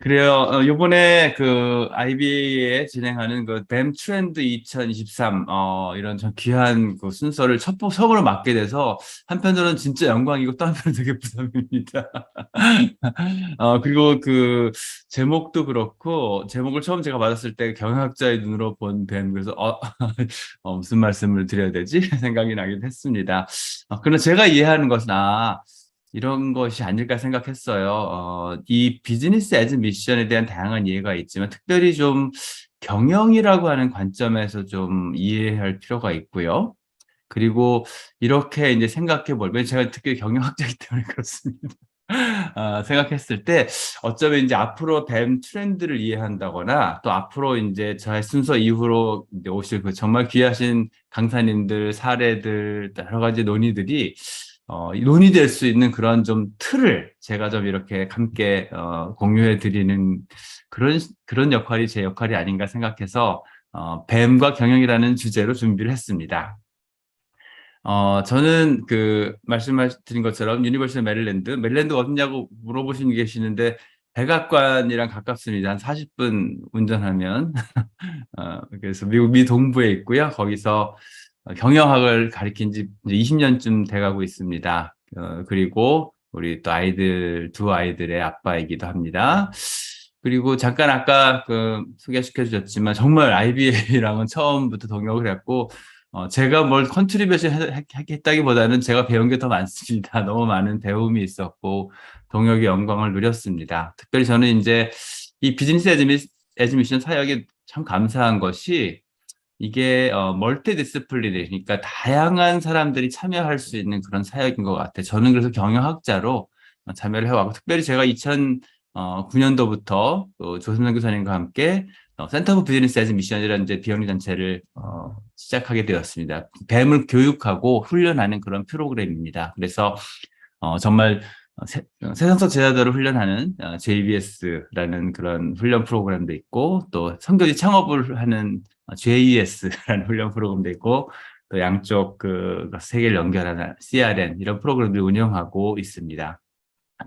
그래요. 요번에 그 IBA에 진행하는 그 뱀 트렌드 2023, 이런 좀 귀한 그 순서를 처음으로 맡게 돼서 한편으로는 진짜 영광이고 또 한편으로는 되게 부담입니다. 그리고 그 제목도 그렇고, 제목을 처음 제가 받았을 때 경영학자의 눈으로 본 뱀, 그래서, 무슨 말씀을 드려야 되지? 생각이 나긴 했습니다. 그러나 제가 이해하는 것은, 이런 것이 아닐까 생각했어요. 이 비즈니스 애즈 미션에 대한 다양한 이해가 있지만, 특별히 좀 경영이라고 하는 관점에서 좀 이해할 필요가 있고요. 그리고 이렇게 이제 생각해 보면, 제가 특히 경영학자이기 때문에 그렇습니다. 생각했을 때 어쩌면 이제 앞으로 뱀 트렌드를 이해한다거나 또 앞으로 이제 저의 순서 이후로 이제 오실 그 정말 귀하신 강사님들 사례들 여러 가지 논의들이 논의될 수 있는 그런 좀 틀을 제가 좀 이렇게 함께 공유해 드리는 그런 역할이 제 역할이 아닌가 생각해서 뱀과 경영이라는 주제로 준비를 했습니다. 저는 그 말씀드린 것처럼 유니버시티 메릴랜드 어디냐고 물어보시는 계시는데 백악관이랑 가깝습니다. 한 40분 운전하면. 그래서 미국 미 동부에 있고요. 거기서 경영학을 가리킨 지 이제 20년쯤 돼가고 있습니다. 그리고 우리 또 두 아이들의 아빠이기도 합니다. 그리고 잠깐 아까 그 소개시켜 주셨지만 정말 IBA랑은 처음부터 동역을 했고 제가 뭘 컨트리뷰션 했다기보다는 제가 배운 게 더 많습니다. 너무 많은 배움이 있었고 동역의 영광을 누렸습니다. 특별히 저는 이제 이 비즈니스 애즈미션 사역이 참 감사한 것이 이게 멀티 디스플리네, 그러니까 다양한 사람들이 참여할 수 있는 그런 사역인 것 같아요. 저는 그래서 경영학자로 참여를 해왔고, 특별히 제가 2009년도부터 조선정 교사님과 함께 센터 오브 비즈니스 애즈 미션이라는 이제 비영리 단체를 시작하게 되었습니다. 뱀을 교육하고 훈련하는 그런 프로그램입니다. 그래서 정말 세상적 제자들을 훈련하는 JBS라는 그런 훈련 프로그램도 있고, 또 선교지 창업을 하는 JES라는 훈련 프로그램도 있고, 또 양쪽 그 세계를 연결하는 CRN 이런 프로그램을 운영하고 있습니다.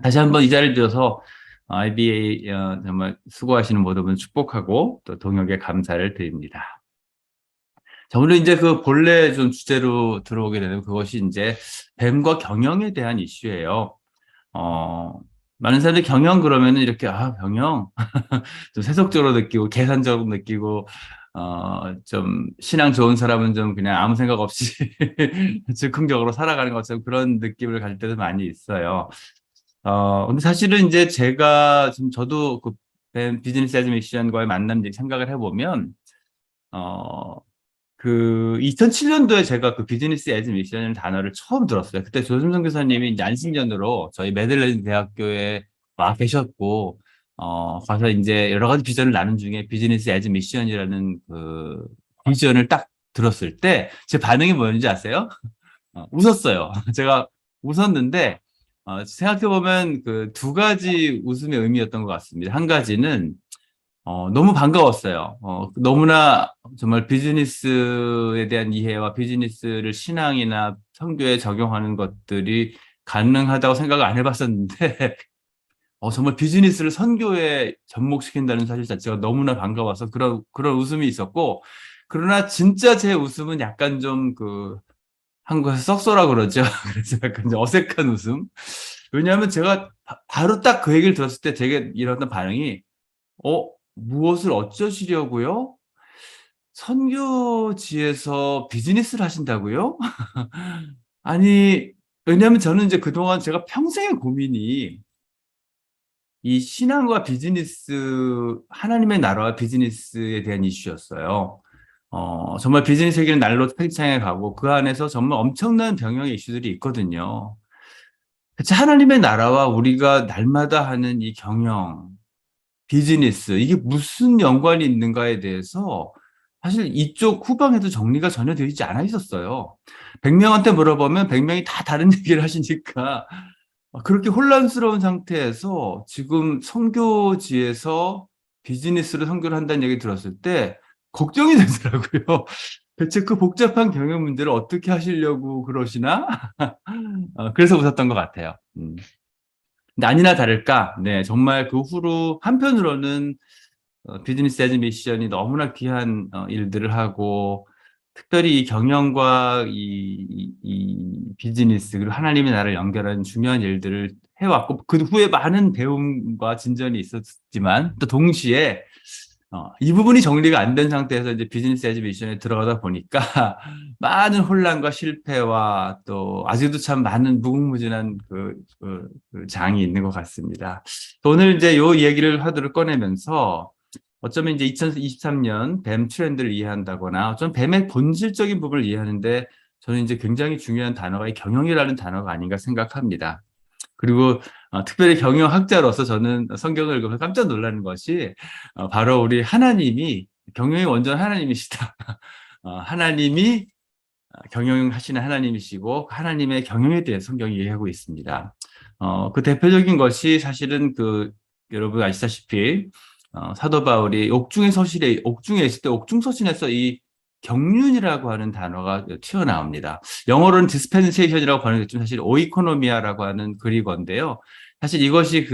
다시 한번 이 자리를 빌어서 IBA 정말 수고하시는 모든 분 축복하고 또 동역에 감사를 드립니다. 자, 오늘 이제 그 본래 좀 주제로 들어오게 되는 그것이 이제 뱀과 경영에 대한 이슈예요. 어, 많은 사람들이 경영 그러면은 이렇게, 경영. 좀 세속적으로 느끼고, 계산적으로 느끼고, 좀 신앙 좋은 사람은 좀 그냥 아무 생각 없이 즉흥적으로 살아가는 것처럼 그런 느낌을 가질 때도 많이 있어요. 근데 사실은 이제 저도 그 비즈니스 애즈 미션과의 만남 생각을 해보면, 어, 그 2007년도에 제가 그 비즈니스 애즈 미션이라는 단어를 처음 들었어요. 그때 조선성 교사님이 이제 안식년으로 저희 메들랜드 대학교에 와 계셨고, 가서 이제 여러 가지 비전을 나눈 중에 비즈니스 애즈 미션이라는 그 비전을 딱 들었을 때 제 반응이 뭐였는지 아세요? 웃었어요. 제가 웃었는데, 생각해보면 그 두 가지 웃음의 의미였던 것 같습니다. 한 가지는 너무 반가웠어요. 너무나 정말 비즈니스에 대한 이해와 비즈니스를 신앙이나 선교에 적용하는 것들이 가능하다고 생각을 안 해봤었는데, 정말 비즈니스를 선교에 접목시킨다는 사실 자체가 너무나 반가워서 그런 웃음이 있었고, 그러나 진짜 제 웃음은 약간 좀 한국에서 썩소라 그러죠. 그래서 약간 좀 어색한 웃음. 왜냐하면 제가 바로 딱 그 얘기를 들었을 때 되게 일어났던 반응이, 무엇을 어쩌시려고요? 선교지에서 비즈니스를 하신다고요? 아니, 왜냐하면 저는 이제 그동안 제가 평생의 고민이 이 신앙과 비즈니스, 하나님의 나라와 비즈니스에 대한 이슈였어요. 정말 비즈니스 세계는 날로 팽창해 가고 그 안에서 정말 엄청난 병영의 이슈들이 있거든요. 그치, 하나님의 나라와 우리가 날마다 하는 이 경영, 비즈니스, 이게 무슨 연관이 있는가에 대해서 사실 이쪽 후방에도 정리가 전혀 되어 있지 않아 있었어요. 100명한테 물어보면 100명이 다 다른 얘기를 하시니까 그렇게 혼란스러운 상태에서 지금 선교지에서 비즈니스를 선교를 한다는 얘기 들었을 때 걱정이 되더라고요. 대체 그 복잡한 경영 문제를 어떻게 하시려고 그러시나? 그래서 웃었던 것 같아요. 근데 아니나 다를까, 네, 정말 그 후로 한편으로는 비즈니스 에즈 미션이 너무나 귀한 일들을 하고, 특별히 이 경영과 이 비즈니스, 그리고 하나님의 나라를 연결하는 중요한 일들을 해왔고, 그 후에 많은 배움과 진전이 있었지만, 또 동시에 이 부분이 정리가 안 된 상태에서 이제 비즈니스 에즈 미션에 들어가다 보니까 많은 혼란과 실패와 또 아직도 참 많은 무궁무진한 그 장이 있는 것 같습니다. 오늘 이제 요 얘기를 하도록 꺼내면서 어쩌면 이제 2023년 뱀 트렌드를 이해한다거나 어쩌면 뱀의 본질적인 부분을 이해하는데 저는 이제 굉장히 중요한 단어가 이 경영이라는 단어가 아닌가 생각합니다. 그리고 특별히 경영학자로서 저는 성경을 읽으면서 깜짝 놀라는 것이 바로 우리 하나님이 경영의 원전 하나님이시다. 하나님이 경영하시는 하나님이시고 하나님의 경영에 대해 성경이 얘기하고 있습니다. 그 대표적인 것이 사실은 여러분 아시다시피 사도 바울이 옥중에 있을 때 옥중서신에서 이 경륜이라고 하는 단어가 튀어나옵니다. 영어로는 디스펜세이션이라고 번역됐지만 사실 오이코노미아라고 하는 그리거인데요. 사실 이것이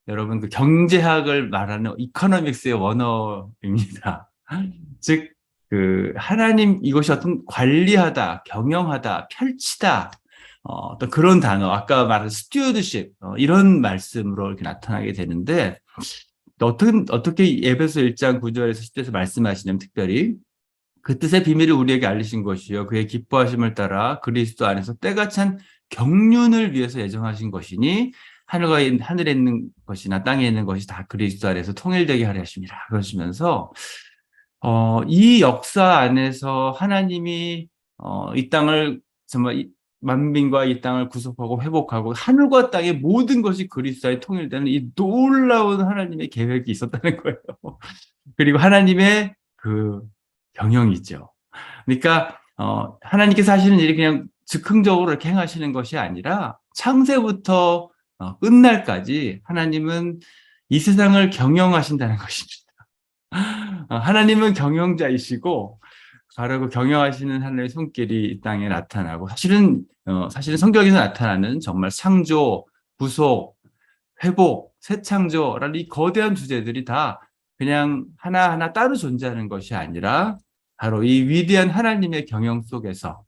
여러분 경제학을 말하는 이코노믹스의 원어입니다. 즉 하나님 이것이 어떤 관리하다, 경영하다, 펼치다 어떤 그런 단어, 아까 말한 스튜어드십 이런 말씀으로 이렇게 나타나게 되는데 어떻게 에베소 1장 9절에서 10절에서 말씀하시냐면 특별히 그 뜻의 비밀을 우리에게 알리신 것이요 그의 기뻐하심을 따라 그리스도 안에서 때가 찬 경륜을 위해서 예정하신 것이니 하늘에 있는 것이나 땅에 있는 것이 다 그리스도 안에서 통일되게 하려 하십니다. 그러시면서 이 역사 안에서 하나님이 이 땅을 정말 만민과 이 땅을 구속하고 회복하고 하늘과 땅의 모든 것이 그리스도에 통일되는 이 놀라운 하나님의 계획이 있었다는 거예요. 그리고 하나님의 경영이죠. 그러니까 하나님께서 하시는 일이 그냥 즉흥적으로 이렇게 행하시는 것이 아니라 창세부터 끝날까지 하나님은 이 세상을 경영하신다는 것입니다. 하나님은 경영자이시고 바로 그 경영하시는 하나님의 손길이 이 땅에 나타나고 사실은 성경에서 나타나는 정말 창조, 구속, 회복, 새 창조라는 이 거대한 주제들이 다 그냥 하나하나 따로 존재하는 것이 아니라 바로 이 위대한 하나님의 경영 속에서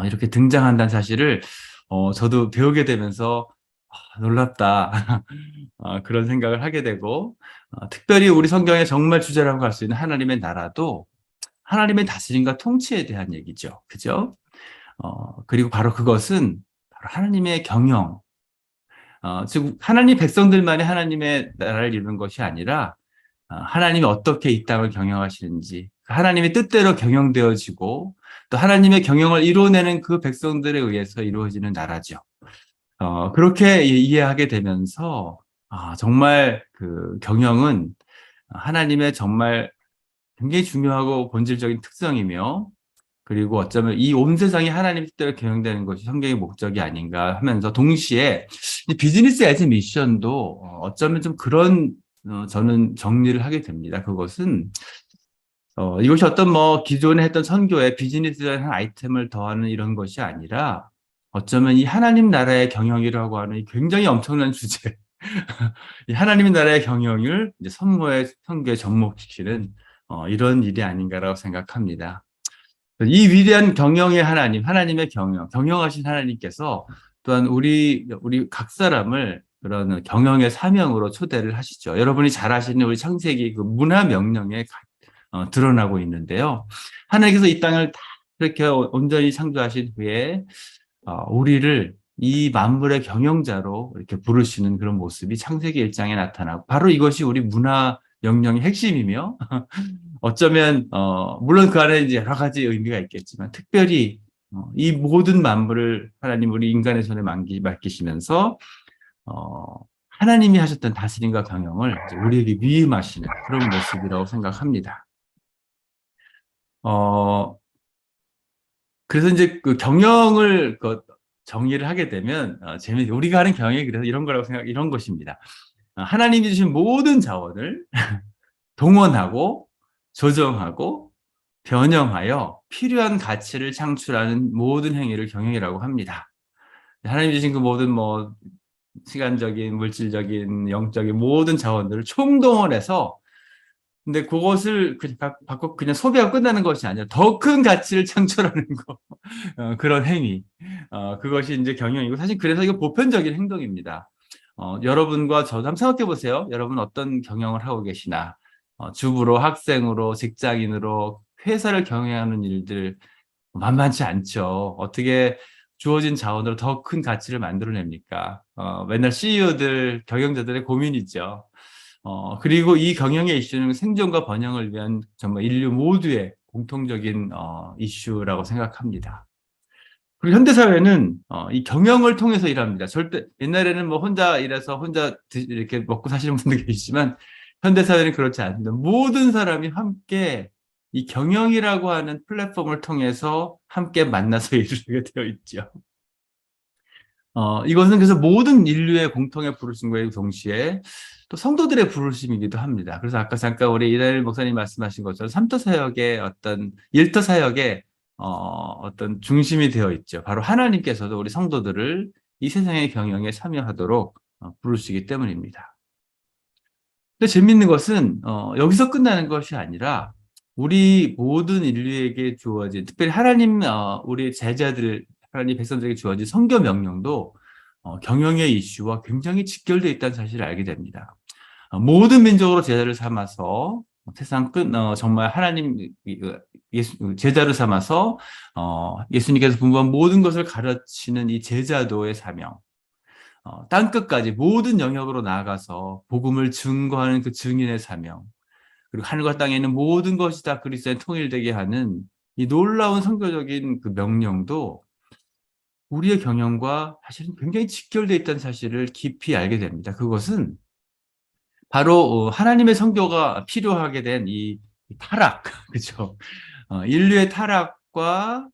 이렇게 등장한다는 사실을 저도 배우게 되면서 놀랍다. 그런 생각을 하게 되고 특별히 우리 성경에 정말 주제라고 할 수 있는 하나님의 나라도 하나님의 다스림과 통치에 대한 얘기죠. 그죠? 그리고 바로 그것은 바로 하나님의 경영, 즉 하나님 백성들만이 하나님의 나라를 이루는 것이 아니라 하나님이 어떻게 이 땅을 경영하시는지 하나님의 뜻대로 경영되어지고 또 하나님의 경영을 이루어내는 그 백성들에 의해서 이루어지는 나라죠. 그렇게 이해하게 되면서 정말 경영은 하나님의 정말 굉장히 중요하고 본질적인 특성이며 그리고 어쩌면 이 온 세상이 하나님 뜻대로 경영되는 것이 성경의 목적이 아닌가 하면서 동시에 이 비즈니스 애즈 미션도 어쩌면 좀 그런 저는 정리를 하게 됩니다. 그것은 이것이 어떤 기존에 했던 선교에 비즈니스라는 아이템을 더하는 이런 것이 아니라 어쩌면 이 하나님 나라의 경영이라고 하는 이 굉장히 엄청난 주제, 이 하나님 나라의 경영을 이제 선교에 접목시키는 이런 일이 아닌가라고 생각합니다. 이 위대한 경영의 하나님의 경영하신 하나님께서 또한 우리 각 사람을 그런 경영의 사명으로 초대를 하시죠. 여러분이 잘 아시는 우리 창세기 그 문화 명령에 드러나고 있는데요. 하나님께서 이 땅을 다 이렇게 온전히 창조하신 후에 우리를 이 만물의 경영자로 이렇게 부르시는 그런 모습이 창세기 1장에 나타나고 바로 이것이 우리 문화 명령의 핵심이며 어쩌면 물론 그 안에 이제 여러 가지 의미가 있겠지만 특별히 이 모든 만물을 하나님 우리 인간의 손에 맡기시면서 하나님이 하셨던 다스림과 경영을 이제 우리에게 위임하시는 그런 모습이라고 생각합니다. 그래서 이제 그 경영을 정의를 하게 되면 우리가 하는 경영이 그래서 이런 거라고 이런 것입니다. 하나님이 주신 모든 자원을 동원하고 조정하고 변형하여 필요한 가치를 창출하는 모든 행위를 경영이라고 합니다. 하나님 주신 그 모든 시간적인, 물질적인, 영적인 모든 자원들을 총동원해서 근데 그것을 받고 그냥 소비하고 끝나는 것이 아니라 더 큰 가치를 창출하는 거. 그런 행위. 그것이 이제 경영이고 사실 그래서 이거 보편적인 행동입니다. 여러분과 저도 한번 생각해 보세요. 여러분 어떤 경영을 하고 계시나? 주부로, 학생으로, 직장인으로 회사를 경영하는 일들 만만치 않죠. 어떻게 주어진 자원으로 더 큰 가치를 만들어냅니까? 맨날 CEO들, 경영자들의 고민이죠. 그리고 이 경영의 이슈는 생존과 번영을 위한 정말 인류 모두의 공통적인 이슈라고 생각합니다. 그리고 현대사회는 이 경영을 통해서 일합니다. 절대 옛날에는 뭐 혼자 일해서 혼자 이렇게 먹고 사시는 분들 계시지만 현대사회는 그렇지 않습니다. 모든 사람이 함께 이 경영이라고 하는 플랫폼을 통해서 함께 만나서 일을 하게 되어 있죠. 이것은 그래서 모든 인류의 공통의 부르심과 동시에 또 성도들의 부르심이기도 합니다. 그래서 아까 잠깐 우리 이다일 목사님 말씀하신 것처럼 삼터 사역의 어떤 일터 사역의 어떤 중심이 되어 있죠. 바로 하나님께서도 우리 성도들을 이 세상의 경영에 참여하도록 부르시기 때문입니다. 근데 재밌는 것은 여기서 끝나는 것이 아니라 우리 모든 인류에게 주어진 특별히 하나님 우리 제자들 하나님 백성들에게 주어진 성교 명령도 경영의 이슈와 굉장히 직결되어 있다는 사실을 알게 됩니다. 모든 민족으로 제자를 삼아서 세상 끝 정말 하나님 제자를 삼아서 예수님께서 분부한 모든 것을 가르치는 이 제자도의 사명. 땅끝까지 모든 영역으로 나아가서 복음을 증거하는 그 증인의 사명, 그리고 하늘과 땅에 있는 모든 것이 다 그리스도에 통일되게 하는 이 놀라운 선교적인 그 명령도 우리의 경영과 사실은 굉장히 직결되어 있다는 사실을 깊이 알게 됩니다. 그것은 바로 하나님의 선교가 필요하게 된 이 타락, 그죠? 인류의 타락과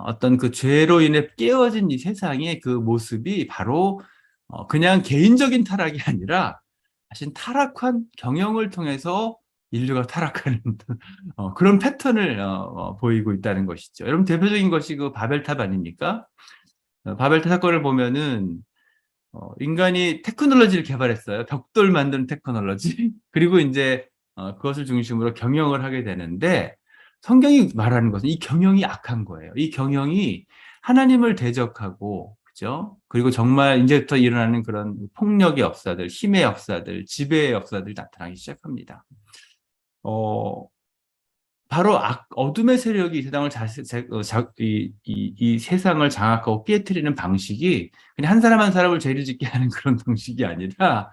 어떤 그 죄로 인해 깨어진 이 세상의 그 모습이 바로 그냥 개인적인 타락이 아니라 사실 타락한 경영을 통해서 인류가 타락하는 그런 패턴을 보이고 있다는 것이죠. 여러분 대표적인 것이 그 바벨탑 아닙니까? 바벨탑 사건을 보면은 인간이 테크놀로지를 개발했어요. 벽돌 만드는 테크놀로지. 그리고 이제 그것을 중심으로 경영을 하게 되는데 성경이 말하는 것은 이 경영이 악한 거예요. 이 경영이 하나님을 대적하고 그죠? 그리고 정말 이제부터 일어나는 그런 폭력의 역사들, 힘의 역사들, 지배의 역사들이 나타나기 시작합니다. 어, 바로 어둠의 세력이 이 세상을 이 세상을 장악하고 깨뜨리는 방식이 그냥 한 사람 한 사람을 죄를 짓게 하는 그런 방식이 아니라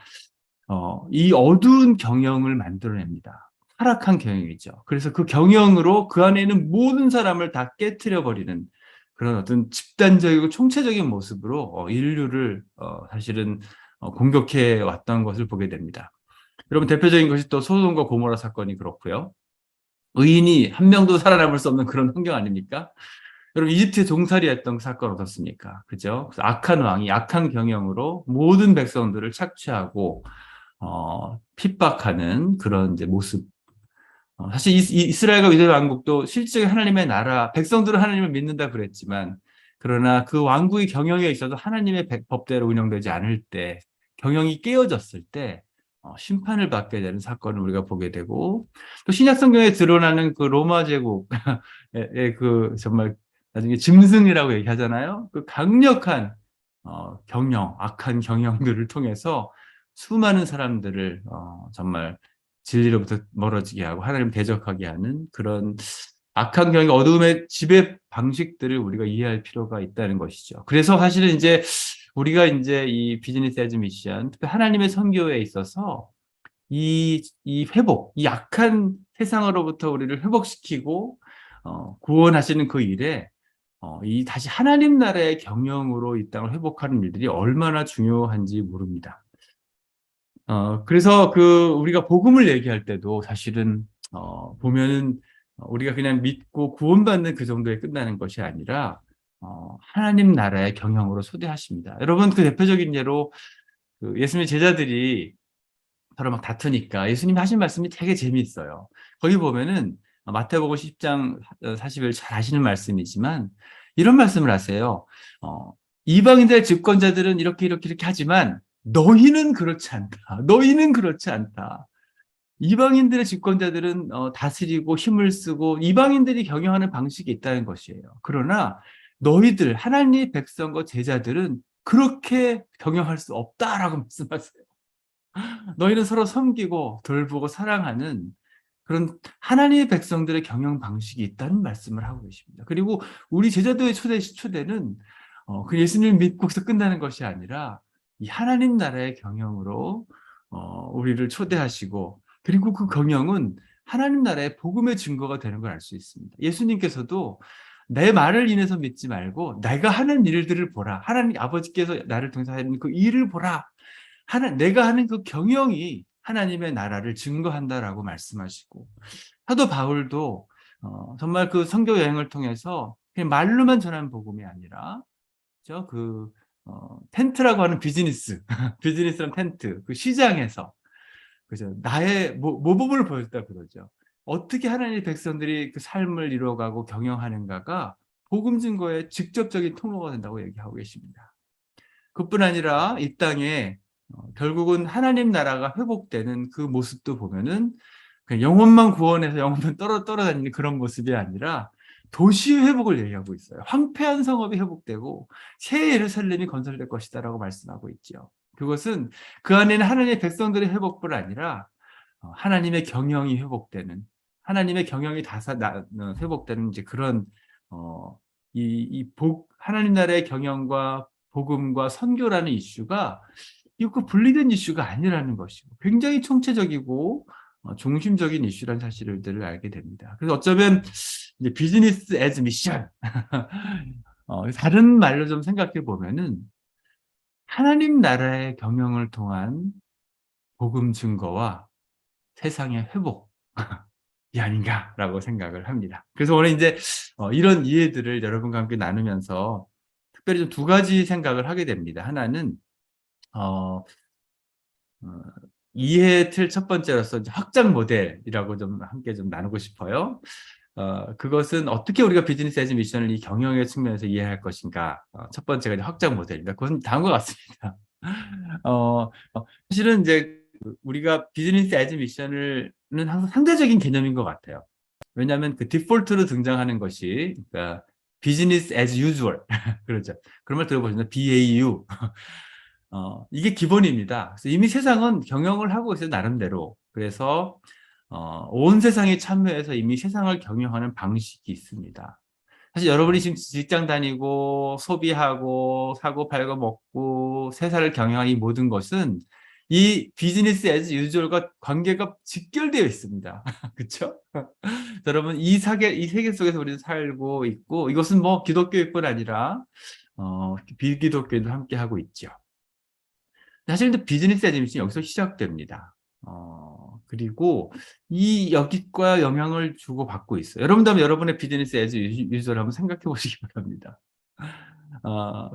이 어두운 경영을 만들어냅니다. 타락한 경영이죠. 그래서 그 경영으로 그 안에 있는 모든 사람을 다 깨뜨려 버리는 그런 어떤 집단적이고 총체적인 모습으로 인류를 사실은 공격해 왔던 것을 보게 됩니다. 여러분 대표적인 것이 또 소돔과 고모라 사건이 그렇고요. 의인이 한 명도 살아남을 수 없는 그런 환경 아닙니까? 여러분 이집트에 종살이했던 사건 어떻습니까? 그죠? 그래서 악한 왕이 악한 경영으로 모든 백성들을 착취하고 핍박하는 그런 이제 모습. 사실 이스라엘과 유대 왕국도 실질적인 하나님의 나라, 백성들은 하나님을 믿는다 그랬지만, 그러나 그 왕국의 경영에 있어서 하나님의 법대로 운영되지 않을 때, 경영이 깨어졌을 때, 심판을 받게 되는 사건을 우리가 보게 되고, 또 신약 성경에 드러나는 그 로마 제국의 그 정말 나중에 짐승이라고 얘기하잖아요. 그 강력한 경영, 악한 경영들을 통해서 수많은 사람들을 정말 진리로부터 멀어지게 하고 하나님 대적하게 하는 그런 악한 경영, 어두움의 지배 방식들을 우리가 이해할 필요가 있다는 것이죠. 그래서 사실은 이제 우리가 이제 이 비즈니스 에즈 미션, 특히 하나님의 선교에 있어서 이 회복, 이 약한 세상으로부터 우리를 회복시키고 구원하시는 그 일에 이 다시 하나님 나라의 경영으로 이 땅을 회복하는 일들이 얼마나 중요한지 모릅니다. 그래서 우리가 복음을 얘기할 때도 사실은, 보면은, 우리가 그냥 믿고 구원받는 그 정도에 끝나는 것이 아니라, 하나님 나라의 경영으로 초대하십니다. 여러분, 그 대표적인 예로, 그 예수님의 제자들이 서로 막 다투니까 예수님이 하신 말씀이 되게 재미있어요. 거기 보면은, 마태복음 10장 40일 잘 아시는 말씀이지만, 이런 말씀을 하세요. 이방인들의 집권자들은 이렇게 하지만 너희는 그렇지 않다. 너희는 그렇지 않다. 이방인들의 집권자들은 다스리고 힘을 쓰고 이방인들이 경영하는 방식이 있다는 것이에요. 그러나 너희들 하나님의 백성과 제자들은 그렇게 경영할 수 없다라고 말씀하세요. 너희는 서로 섬기고 돌보고 사랑하는 그런 하나님의 백성들의 경영 방식이 있다는 말씀을 하고 계십니다. 그리고 우리 제자도의 초대는 그 예수님을 믿고서 끝나는 것이 아니라 이 하나님 나라의 경영으로 우리를 초대하시고, 그리고 그 경영은 하나님 나라의 복음의 증거가 되는 걸 알 수 있습니다. 예수님께서도 내 말을 인해서 믿지 말고 내가 하는 일들을 보라. 하나님 아버지께서 나를 통해서 하는 그 일을 보라. 내가 하는 그 경영이 하나님의 나라를 증거한다라고 말씀하시고, 사도 바울도 정말 그 선교 여행을 통해서 그냥 말로만 전하는 복음이 아니라 텐트라고 하는 비즈니스 비즈니스랑 텐트 그 시장에서 그죠, 나의 모범을 보였다 그러죠. 어떻게 하나님의 백성들이 그 삶을 이루어가고 경영하는가가 복음 증거의 직접적인 통로가 된다고 얘기하고 계십니다. 그뿐 아니라 이 땅에 결국은 하나님 나라가 회복되는 그 모습도 보면은 그냥 영혼만 구원해서 영혼만 떨어다니는 그런 모습이 아니라 도시의 회복을 얘기하고 있어요. 황폐한 성읍이 회복되고 새 예루살렘이 건설될 것이다라고 말씀하고 있죠. 그것은 그 안에는 하나님의 백성들의 회복뿐 아니라 하나님의 경영이 회복되는, 하나님의 경영이 회복되는 이제 그런 하나님 나라의 경영과 복음과 선교라는 이슈가 이거 분리된 이슈가 아니라는 것이고 굉장히 총체적이고 중심적인 이슈라는 사실들을 알게 됩니다. 그래서 어쩌면 이제 비즈니스 애즈 미션 다른 말로 좀 생각해 보면은 하나님 나라의 경영을 통한 복음 증거와 세상의 회복이 아닌가라고 생각을 합니다. 그래서 오늘 이제 이런 이해들을 여러분과 함께 나누면서 특별히 좀 두 가지 생각을 하게 됩니다. 하나는 어, 어, 이해 틀 첫 번째로서 이제 확장 모델이라고 좀 함께 좀 나누고 싶어요. 그것은 어떻게 우리가 비즈니스 에즈 미션을 이 경영의 측면에서 이해할 것인가. 첫 번째가 이제 확장 모델입니다. 그것은 다음과 같습니다. 어, 사실은 이제 우리가 비즈니스 에즈 미션은 항상 상대적인 개념인 것 같아요. 왜냐하면 그 디폴트로 등장하는 것이 그러니까 비즈니스 as usual 그렇죠. 그런 말 들어보셨나요? BAU. 이게 기본입니다. 그래서 이미 세상은 경영을 하고 있어요, 나름대로. 그래서 온 세상이 참여해서 이미 세상을 경영하는 방식이 있습니다. 사실 여러분이 지금 직장 다니고 소비하고 사고 팔고 먹고 세상을 경영하는 이 모든 것은 이 비즈니스 애즈 유주얼과 관계가 직결되어 있습니다. 그렇죠? 여러분 이 세계 속에서 우리는 살고 있고 이것은 뭐 기독교뿐 아니라 비기독교도 함께 하고 있죠. 사실 근데 비즈니스 애니메이션이 여기서 시작됩니다. 그리고 이 여기과 영향을 주고 받고 있어요. 여러분도 한번 여러분의 비즈니스 애즈 유저를 한번 생각해 보시기 바랍니다.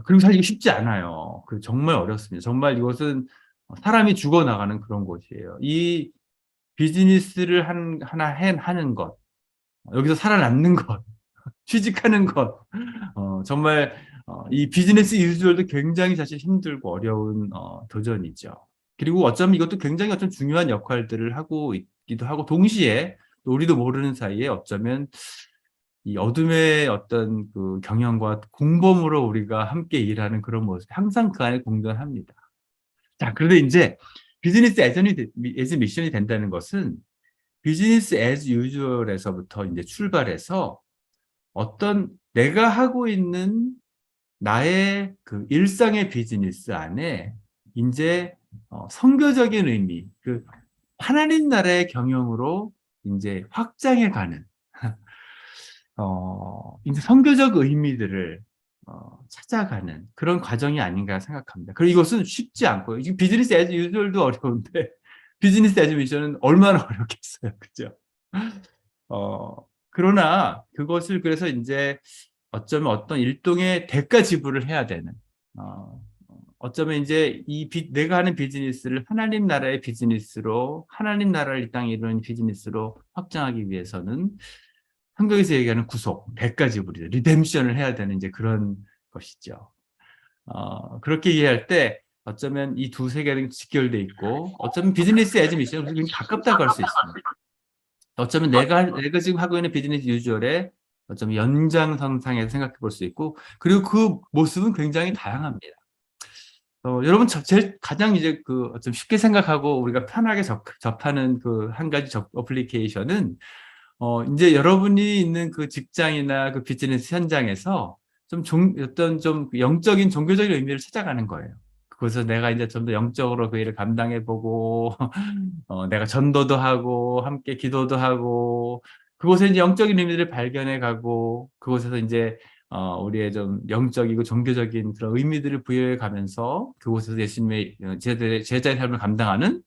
그리고 사실 이거 쉽지 않아요. 정말 어렵습니다. 정말 이것은 사람이 죽어나가는 그런 곳이에요. 이 비즈니스를 하는 것, 여기서 살아남는 것, 취직하는 것, 정말 이 비즈니스 유주얼도 굉장히 사실 힘들고 어려운 도전이죠. 그리고 어쩌면 이것도 굉장히 어떤 중요한 역할들을 하고 있기도 하고 동시에 또 우리도 모르는 사이에 어쩌면 이 어둠의 어떤 그 경영과 공범으로 우리가 함께 일하는 그런 모습 항상 그 안에 공존합니다. 자, 그런데 이제 비즈니스 애즈 미션이 된다는 것은 비즈니스 애즈 유주얼에서부터 이제 출발해서 어떤 내가 하고 있는 나의 그 일상의 비즈니스 안에 이제 선교적인 의미, 그 하나님 나라의 경영으로 이제 확장해 가는 이제 선교적 의미들을 찾아가는 그런 과정이 아닌가 생각합니다. 그리고 이것은 쉽지 않고요. 지금 비즈니스 애즈 유저도 어려운데 비즈니스 애즈 미션은 얼마나 어렵겠어요, 그죠? 그러나 그것을 그래서 이제 어쩌면 어떤 일종의 대가 지불을 해야 되는, 어쩌면 이제 내가 하는 비즈니스를 하나님 나라의 비즈니스로, 하나님 나라를 이 땅에 이루는 비즈니스로 확장하기 위해서는 성경에서 얘기하는 구속, 대가 지불이죠. 리뎀션을 해야 되는 이제 그런 것이죠. 그렇게 이해할 때 어쩌면 이 두 세계는 직결돼 있고 어쩌면 비즈니스 에즈 미션은 굉장히 가깝다고 할 수 있습니다. 어쩌면 내가 지금 하고 있는 비즈니스 유주얼의 어쩌면 연장선상에서 생각해 볼 수 있고 그리고 그 모습은 굉장히 다양합니다. 여러분 제일 가장 이제 좀 쉽게 생각하고 우리가 편하게 접하는 그 한 가지 어플리케이션은 이제 여러분이 있는 그 직장이나 그 비즈니스 현장에서 어떤 좀 영적인 종교적인 의미를 찾아가는 거예요. 그래서 내가 이제 좀 더 영적으로 그 일을 감당해보고, 내가 전도도 하고, 함께 기도도 하고, 그곳에 이제 영적인 의미를 발견해가고, 그곳에서 이제, 우리의 좀 영적이고 종교적인 그런 의미들을 부여해 가면서 그곳에서 예수님의 제자의 삶을 감당하는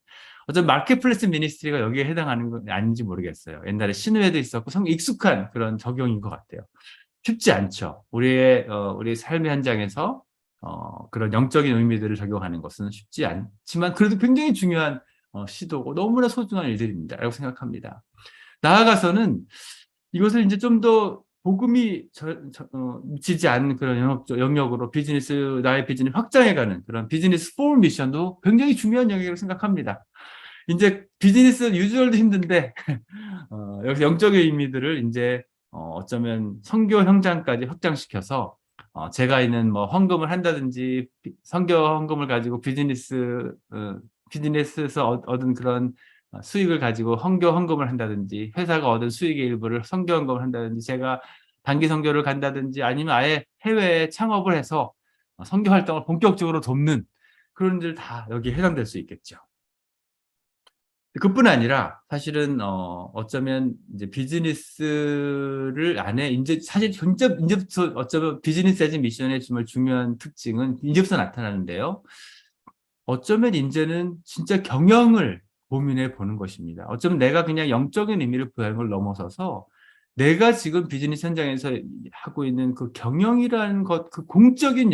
어떤 마켓플레이스 미니스트리가 여기에 해당하는 건 아닌지 모르겠어요. 옛날에 신우회도 있었고 익숙한 그런 적용인 것 같아요. 쉽지 않죠. 우리 삶의 현장에서 그런 영적인 의미들을 적용하는 것은 쉽지 않지만 그래도 굉장히 중요한 시도고 너무나 소중한 일들입니다라고 생각합니다. 나아가서는 이것을 이제 좀 더 복음이 미치지 않는 그런 영역으로 나의 비즈니스 확장해가는 그런 비즈니스 포 미션도 굉장히 중요한 영역이라고 생각합니다. 이제 비즈니스 유주얼도 힘든데 여기서 영적인 의미들을 이제 어쩌면 선교 현장까지 확장시켜서 제가 있는 헌금을 한다든지 선교 헌금을 가지고 비즈니스에서 얻은 그런 수익을 가지고 선교 헌금을 한다든지 회사가 얻은 수익의 일부를 선교 헌금을 한다든지 제가 단기 선교를 간다든지 아니면 아예 해외에 창업을 해서 선교 활동을 본격적으로 돕는 그런 일들 다 여기에 해당될 수 있겠죠. 그뿐 아니라 사실은 어쩌면 이제 비즈니스를 안에 이제 사실 이제부터 어쩌면 비즈니스 에즈 미션의 정말 중요한 특징은 이제부터 나타나는데요. 어쩌면 이제는 진짜 경영을 고민해 보는 것입니다. 어쩌면 내가 그냥 영적인 의미를 부여하는 걸 넘어서서 내가 지금 비즈니스 현장에서 하고 있는 그 경영이라는 것, 그 공적인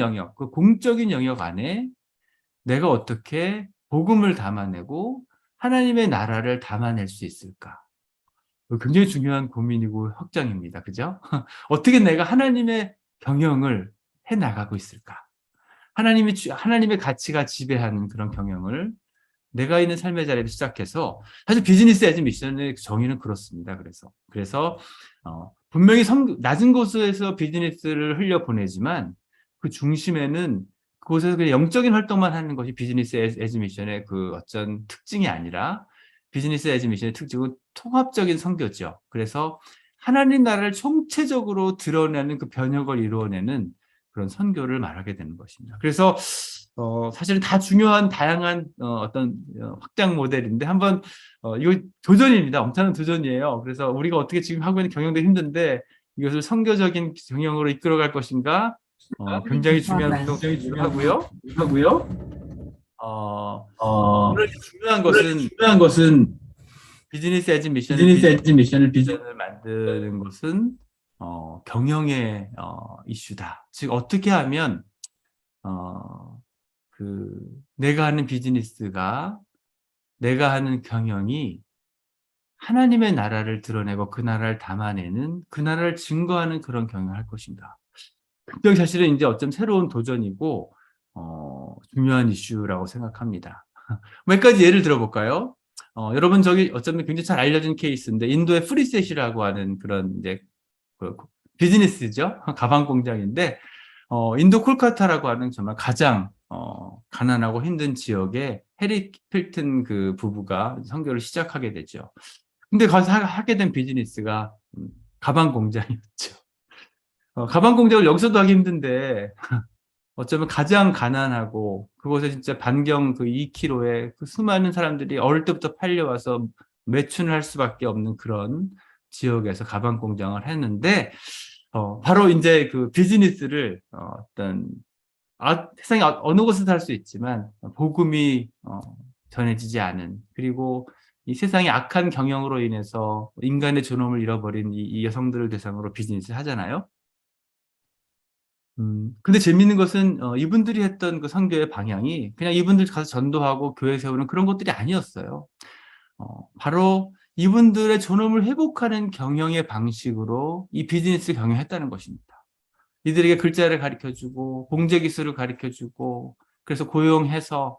영역 안에 내가 어떻게 복음을 담아내고 하나님의 나라를 담아낼 수 있을까? 굉장히 중요한 고민이고 확장입니다. 그죠? 어떻게 내가 하나님의 경영을 해 나가고 있을까? 하나님의 가치가 지배하는 그런 경영을 내가 있는 삶의 자리에서 시작해서 사실 비즈니스 에즈 미션의 정의는 그렇습니다. 그래서 분명히 낮은 곳에서 비즈니스를 흘려보내지만 그 중심에는 그곳에서 그냥 영적인 활동만 하는 것이 비즈니스 에즈 미션의 그 어떤 특징이 아니라 비즈니스 에즈 미션의 특징은 통합적인 선교죠. 그래서 하나님 나라를 총체적으로 드러내는 그 변혁을 이루어내는 그런 선교를 말하게 되는 것입니다. 그래서 사실은 다 중요한 다양한 어떤 확장 모델인데 한번 이거 도전입니다. 엄청난 도전이에요. 그래서 우리가 어떻게 지금 하고 있는 경영도 힘든데 이것을 선교적인 경영으로 이끌어갈 것인가 굉장히 중요한 걱정이 하고요. 오늘 중요한 것은 비즈니스 에즈 미션을 만드는 것은 경영의 이슈다. 즉 어떻게 하면 내가 하는 비즈니스가 내가 하는 경영이 하나님의 나라를 드러내고 그 나라를 담아내는 그 나라를 증거하는 그런 경영을 할 것인가. 굉장히 사실은 이제 어쩜 새로운 도전이고 중요한 이슈라고 생각합니다. 몇 가지 예를 들어볼까요? 여러분 저기 어쩌면 굉장히 잘 알려진 케이스인데 인도의 프리셋이라고 하는 그런 이제 비즈니스죠. 가방 공장인데 인도 콜카타라고 하는 정말 가장 가난하고 힘든 지역에 해리 필튼 그 부부가 선교를 시작하게 되죠. 근데 거기서 하게 된 비즈니스가 가방 공장이었죠. 가방 공장을 여기서도 하기 힘든데 어쩌면 가장 가난하고 그곳에 진짜 반경 그 2km에 그 수많은 사람들이 어릴 때부터 팔려와서 매춘을 할 수밖에 없는 그런 지역에서 가방 공장을 했는데 바로 이제 그 비즈니스를 어떤 세상에 어느 곳에서 할 수 있지만 복음이 전해지지 않은 그리고 이 세상의 악한 경영으로 인해서 인간의 존엄을 잃어버린 이 여성들을 대상으로 비즈니스를 하잖아요. 근데 재밌는 것은 이분들이 했던 그 선교의 방향이 그냥 이분들 가서 전도하고 교회 세우는 그런 것들이 아니었어요. 바로 이분들의 존엄을 회복하는 경영의 방식으로 이 비즈니스 경영했다는 것입니다. 이들에게 글자를 가르쳐주고 공제기술을 가르쳐주고 그래서 고용해서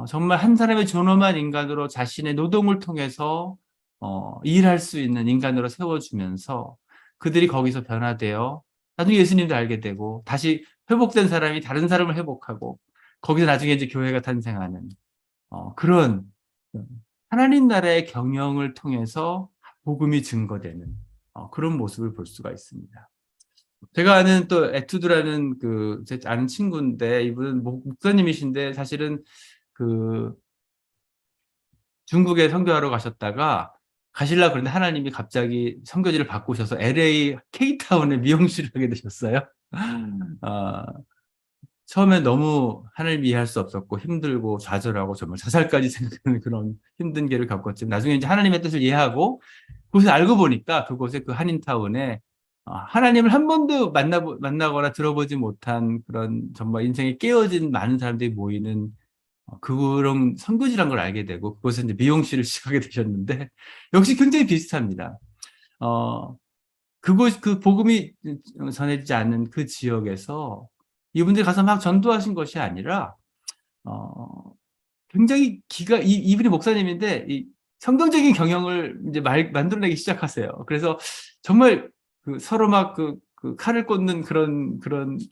정말 한 사람의 존엄한 인간으로 자신의 노동을 통해서 일할 수 있는 인간으로 세워주면서 그들이 거기서 변화되어 나중에 예수님도 알게 되고 다시 회복된 사람이 다른 사람을 회복하고 거기서 나중에 이제 교회가 탄생하는 그런 하나님 나라의 경영을 통해서 복음이 증거되는 그런 모습을 볼 수가 있습니다. 제가 아는 또 에투드라는 제 아는 친구인데 이분은 목사님이신데 사실은 그 중국에 선교하러 가셨다가 가시려고 그랬는데 하나님이 갑자기 선교지를 바꾸셔서 LA K타운에 미용실을 하게 되셨어요. 어, 처음에 너무 하나님 이해할 수 없었고 힘들고 좌절하고 정말 자살까지 생각하는 그런 힘든 길을 겪었지만 나중에 이제 하나님의 뜻을 이해하고 그곳에 알고 보니까 그곳에 그 한인타운에 하나님을 한 번도 만나거나 들어보지 못한 그런 정말 인생에 깨어진 많은 사람들이 모이는 그런 선교지란 걸 알게 되고 그곳에 이제 미용실을 시작하게 되셨는데 역시 굉장히 비슷합니다. 그 복음이 전해지지 않는 그 지역에서 이분들이 가서 막 전도하신 것이 아니라 어, 굉장히 이분이 목사님인데 이 성경적인 경영을 이제 만들어내기 시작하세요. 그래서 정말 서로 막 그 칼을 꽂는 그런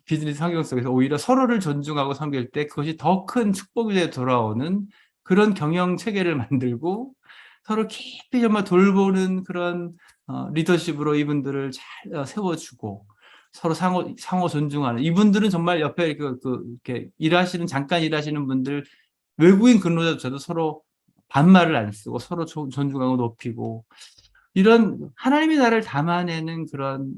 비즈니스 환경 속에서 오히려 서로를 존중하고 섬길 때 그것이 더 큰 축복이 되어 돌아오는 그런 경영 체계를 만들고 서로 깊이 정말 돌보는 그런 리더십으로 이분들을 잘 세워주고 서로 상호 존중하는 이분들은 정말 옆에 이렇게 잠깐 일하시는 분들 외국인 근로자조차도 서로 반말을 안 쓰고 서로 존중하고 높이고 이런 하나님의 나라를 담아내는 그런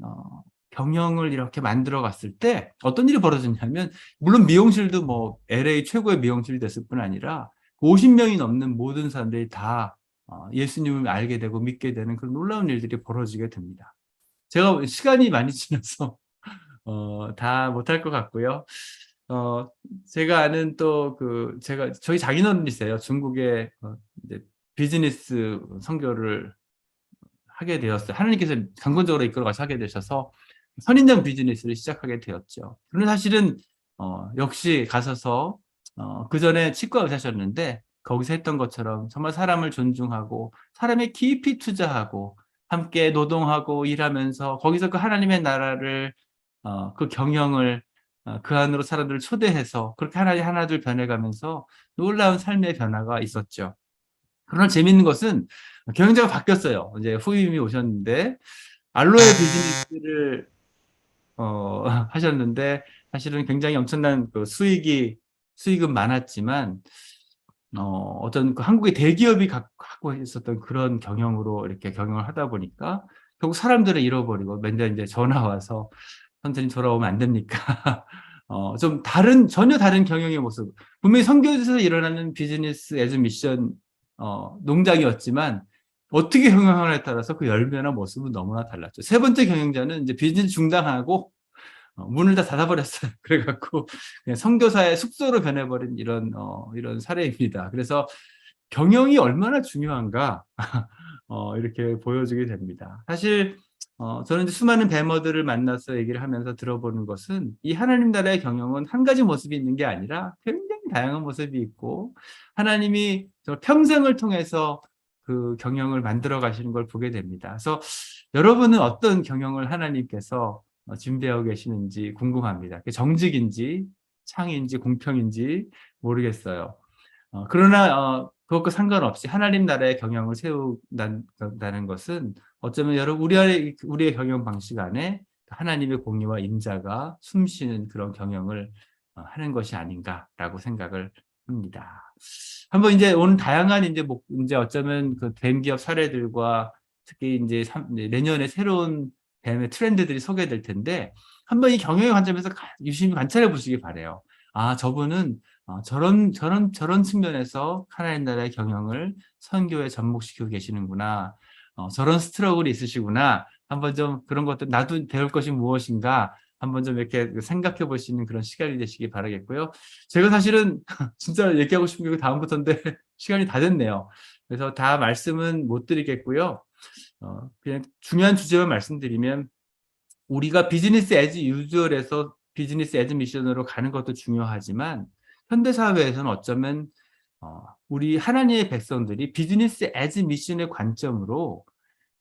경영을 이렇게 만들어 갔을 때 어떤 일이 벌어졌냐면 물론 미용실도 뭐 LA 최고의 미용실이 됐을 뿐 아니라 50명이 넘는 모든 사람들이 다 예수님을 알게 되고 믿게 되는 그런 놀라운 일들이 벌어지게 됩니다. 제가 시간이 많이 지나서 다 못할 것 같고요. 어, 제가 아는 또 저희 장인어른이세요. 중국에 이제 비즈니스 선교를 하게 되었어요. 하나님께서 강권적으로 이끌어가서 하게 되셔서 선인장 비즈니스를 시작하게 되었죠. 그런데 사실은 역시 가셔서 그 전에 치과 의사셨는데 거기서 했던 것처럼 정말 사람을 존중하고 사람에 깊이 투자하고 함께 노동하고 일하면서 거기서 그 하나님의 나라를 그 경영을 그 안으로 사람들을 초대해서 그렇게 하나님 하나둘 변해가면서 놀라운 삶의 변화가 있었죠. 그러나 재미있는 것은 경영자가 바뀌었어요. 이제 후임이 오셨는데 알로에 비즈니스를 하셨는데 사실은 굉장히 엄청난 수익은 많았지만 어떤 한국의 대기업이 갖고 있었던 그런 경영으로 이렇게 경영을 하다 보니까 결국 사람들을 잃어버리고 맨날 이제 전화 와서 선생님 돌아오면 안 됩니까? 전혀 다른 경영의 모습. 분명히 선교지에서 일어나는 비즈니스 애즈 미션, 농장이었지만, 어떻게 경영하냐에 따라서 그 열매나 모습은 너무나 달랐죠. 세 번째 경영자는 이제 비즈니스 중단하고, 문을 다 닫아버렸어요. 그래갖고, 그냥 선교사의 숙소로 변해버린 이런 사례입니다. 그래서 경영이 얼마나 중요한가, 이렇게 보여주게 됩니다. 사실, 저는 이제 수많은 배머들을 만나서 얘기를 하면서 들어보는 것은 이 하나님 나라의 경영은 한 가지 모습이 있는 게 아니라 굉장히 다양한 모습이 있고 하나님이 평생을 통해서 그 경영을 만들어 가시는 걸 보게 됩니다. 그래서 여러분은 어떤 경영을 하나님께서 준비하고 계시는지 궁금합니다. 정직인지 창의인지 공평인지 모르겠어요. 그러나 그것과 상관없이 하나님 나라의 경영을 세운다는 것은 어쩌면 우리의 경영 방식 안에 하나님의 공의와 임자가 숨쉬는 그런 경영을 하는 것이 아닌가라고 생각을 합니다. 한번 이제 오늘 다양한 이제 어쩌면 그 뱀기업 사례들과 특히 이제 내년에 새로운 뱀의 트렌드들이 소개될 텐데 한번 이 경영의 관점에서 유심히 관찰해 보시기 바래요. 아, 저분은 저런 측면에서 하나님 나라의 경영을 선교에 접목시키고 계시는구나. 저런 스트러글이 있으시구나. 한번 좀 그런 것들, 나도 배울 것이 무엇인가. 한번 좀 이렇게 생각해 볼 수 있는 그런 시간이 되시기 바라겠고요. 제가 사실은 진짜 얘기하고 싶은 게 다음부터인데 시간이 다 됐네요. 그래서 다 말씀은 못 드리겠고요. 그냥 중요한 주제만 말씀드리면 우리가 비즈니스 애즈 유주얼에서 비즈니스 애즈 미션으로 가는 것도 중요하지만 현대 사회에서는 어쩌면 우리 하나님의 백성들이 비즈니스 애즈 미션의 관점으로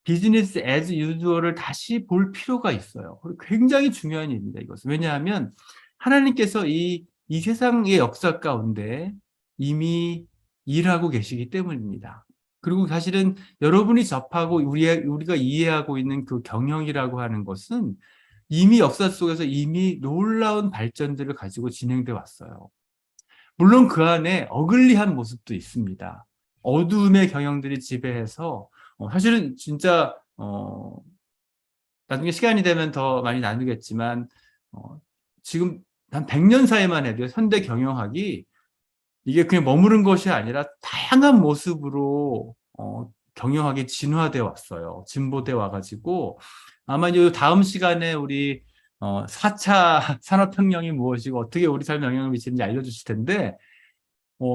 비즈니스 애즈 유주얼을 다시 볼 필요가 있어요. 굉장히 중요한 일입니다, 이것은. 왜냐하면 하나님께서 이 세상의 역사 가운데 이미 일하고 계시기 때문입니다. 그리고 사실은 여러분이 접하고 우리가 이해하고 있는 그 경영이라고 하는 것은 이미 역사 속에서 이미 놀라운 발전들을 가지고 진행돼 왔어요. 물론 그 안에 어글리한 모습도 있습니다. 어두움의 경영들이 지배해서 사실은 진짜 나중에 시간이 되면 더 많이 나누겠지만 지금 한 100년 사이만 해도 현대 경영학이 이게 그냥 머무른 것이 아니라 다양한 모습으로 경영학이 진화되어 왔어요. 진보되어 와가지고 아마 이 다음 시간에 우리 4차 산업혁명이 무엇이고 어떻게 우리 삶에 영향을 미치는지 알려주실 텐데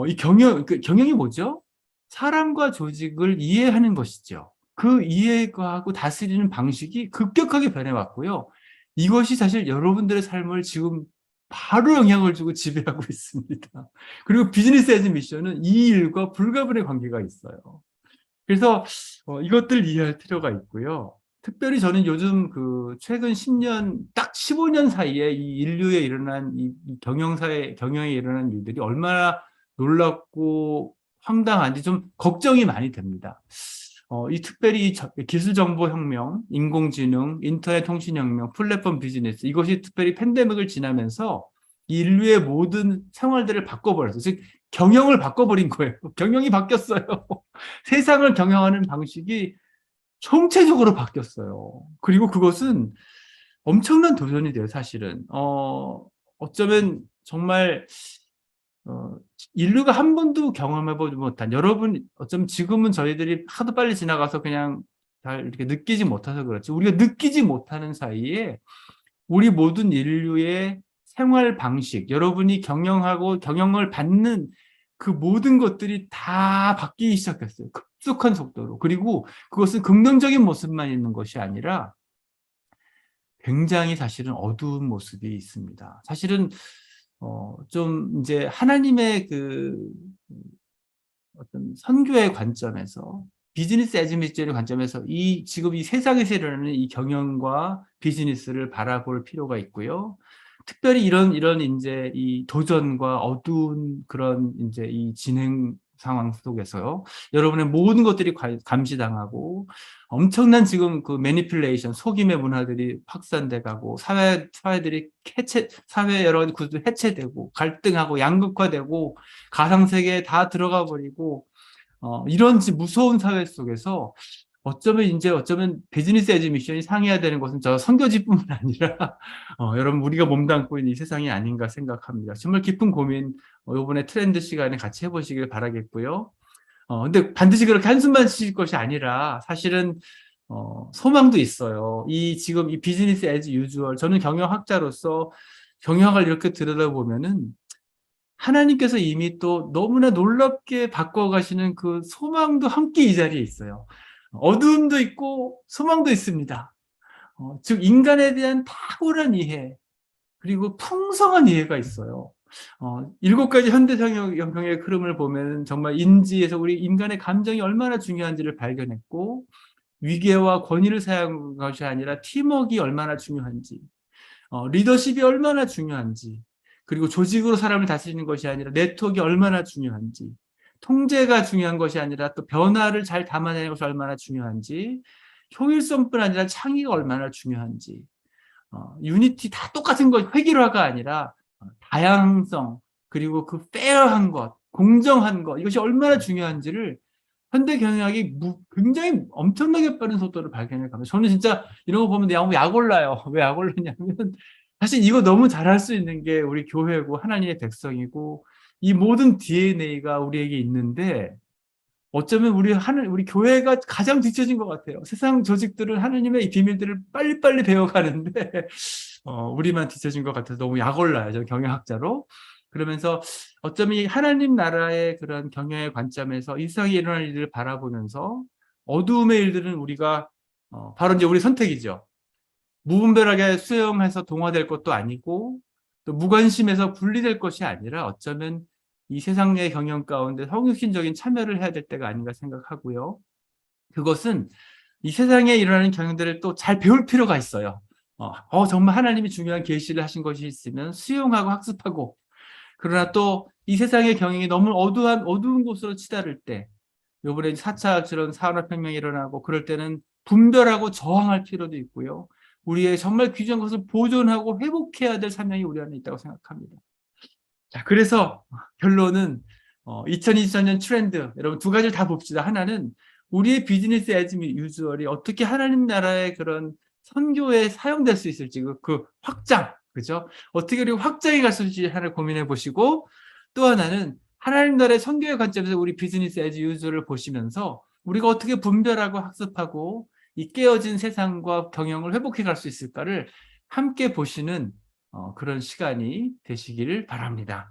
이 경영이 뭐죠? 사람과 조직을 이해하는 것이죠. 그 이해하고 다스리는 방식이 급격하게 변해왔고요. 이것이 사실 여러분들의 삶을 지금 바로 영향을 주고 지배하고 있습니다. 그리고 비즈니스 애즈 미션은 이 일과 불가분의 관계가 있어요. 그래서 이것들 이해할 필요가 있고요. 특별히 저는 요즘 그 최근 10년, 딱 15년 사이에 이 인류에 일어난 이 경영에 일어난 일들이 얼마나 놀랍고 황당한지 좀 걱정이 많이 됩니다. 이 특별히 기술정보혁명, 인공지능, 인터넷 통신혁명, 플랫폼 비즈니스 이것이 특별히 팬데믹을 지나면서 인류의 모든 생활들을 바꿔버렸어요. 즉 경영을 바꿔버린 거예요. 경영이 바뀌었어요. 세상을 경영하는 방식이 총체적으로 바뀌었어요. 그리고 그것은 엄청난 도전이 돼요, 사실은. 어쩌면 정말 인류가 한 번도 경험해보지 못한 여러분 어쩌면 지금은 저희들이 하도 빨리 지나가서 그냥 잘 이렇게 느끼지 못해서 그렇지 우리가 느끼지 못하는 사이에 우리 모든 인류의 생활 방식 여러분이 경영하고 경영을 받는 그 모든 것들이 다 바뀌기 시작했어요. 급속한 속도로. 그리고 그것은 긍정적인 모습만 있는 것이 아니라 굉장히 사실은 어두운 모습이 있습니다. 사실은 좀 이제 하나님의 그 어떤 선교의 관점에서 비즈니스 애즈 미션의 관점에서 지금 이 세상에서 일어나는 이 경영과 비즈니스를 바라볼 필요가 있고요. 특별히 이런 이제 이 도전과 어두운 그런 이제 이 진행 상황 속에서요. 여러분의 모든 것들이 감시당하고 엄청난 지금 그 매니플레이션, 속임의 문화들이 확산돼 가고 사회들이 사회 여러 구조 해체되고 갈등하고 양극화되고 가상세계에 다 들어가 버리고 이런 무서운 사회 속에서 어쩌면 비즈니스 에즈 미션이 상해야 되는 것은 저 선교지뿐만 아니라 여러분 우리가 몸담고 있는 이 세상이 아닌가 생각합니다. 정말 깊은 고민 이번에 트렌드 시간에 같이 해보시길 바라겠고요. 근데 반드시 그렇게 한숨만 쉬실 것이 아니라 사실은 소망도 있어요. 지금 이 비즈니스 에즈 유주얼 저는 경영학자로서 경영학을 이렇게 들여다보면은 하나님께서 이미 또 너무나 놀랍게 바꿔가시는 그 소망도 함께 이 자리에 있어요. 어두움도 있고 소망도 있습니다. 즉 인간에 대한 탁월한 이해 그리고 풍성한 이해가 있어요. 7가지 현대 경영의 흐름을 보면 정말 인지에서 우리 인간의 감정이 얼마나 중요한지를 발견했고 위계와 권위를 사용한 것이 아니라 팀워크가 얼마나 중요한지 리더십이 얼마나 중요한지 그리고 조직으로 사람을 다스리는 것이 아니라 네트워크가 얼마나 중요한지 통제가 중요한 것이 아니라 또 변화를 잘 담아내는 것이 얼마나 중요한지 효율성뿐 아니라 창의가 얼마나 중요한지 유니티 다 똑같은 것 획일화가 아니라 다양성 그리고 그 페어한 것 공정한 것 이것이 얼마나 중요한지를 현대 경영학이 굉장히 엄청나게 빠른 속도로 발견해 가면 저는 진짜 이런 거 보면 약 올라요. 왜 약 올라냐면 사실 이거 너무 잘할 수 있는 게 우리 교회고 하나님의 백성이고 이 모든 DNA가 우리에게 있는데 어쩌면 우리 교회가 가장 뒤처진 것 같아요. 세상 조직들은 하나님의 이 비밀들을 빨리빨리 배워가는데 우리만 뒤처진 것 같아서 너무 약 올라요. 저 경영학자로. 그러면서 어쩌면 이 하나님 나라의 그런 경영의 관점에서 이 세상에 일어날 일들을 바라보면서 어두움의 일들은 우리가 바로 이제 우리 선택이죠. 무분별하게 수용해서 동화될 것도 아니고 또 무관심해서 분리될 것이 아니라 어쩌면 이 세상의 경영 가운데 성육신적인 참여를 해야 될 때가 아닌가 생각하고요. 그것은 이 세상에 일어나는 경영들을 또 잘 배울 필요가 있어요. 정말 하나님이 중요한 계시를 하신 것이 있으면 수용하고 학습하고, 그러나 또 이 세상의 경영이 너무 어두운 곳으로 치달을 때, 요번에 4차 그런 산업혁명이 일어나고 그럴 때는 분별하고 저항할 필요도 있고요. 우리의 정말 귀중한 것을 보존하고 회복해야 될 사명이 우리 안에 있다고 생각합니다. 자, 그래서 결론은 2024년 트렌드, 여러분 두 가지를 다 봅시다. 하나는 우리의 비즈니스 애즈 유주얼이 어떻게 하나님 나라의 그런 선교에 사용될 수 있을지, 그 확장, 그죠? 어떻게 우리 확장해 갈 수 있을지 하나를 고민해 보시고, 또 하나는 하나님 나라의 선교의 관점에서 우리 비즈니스 애즈 유주얼을 보시면서 우리가 어떻게 분별하고 학습하고 이 깨어진 세상과 경영을 회복해 갈 수 있을까를 함께 보시는 그런 시간이 되시기를 바랍니다.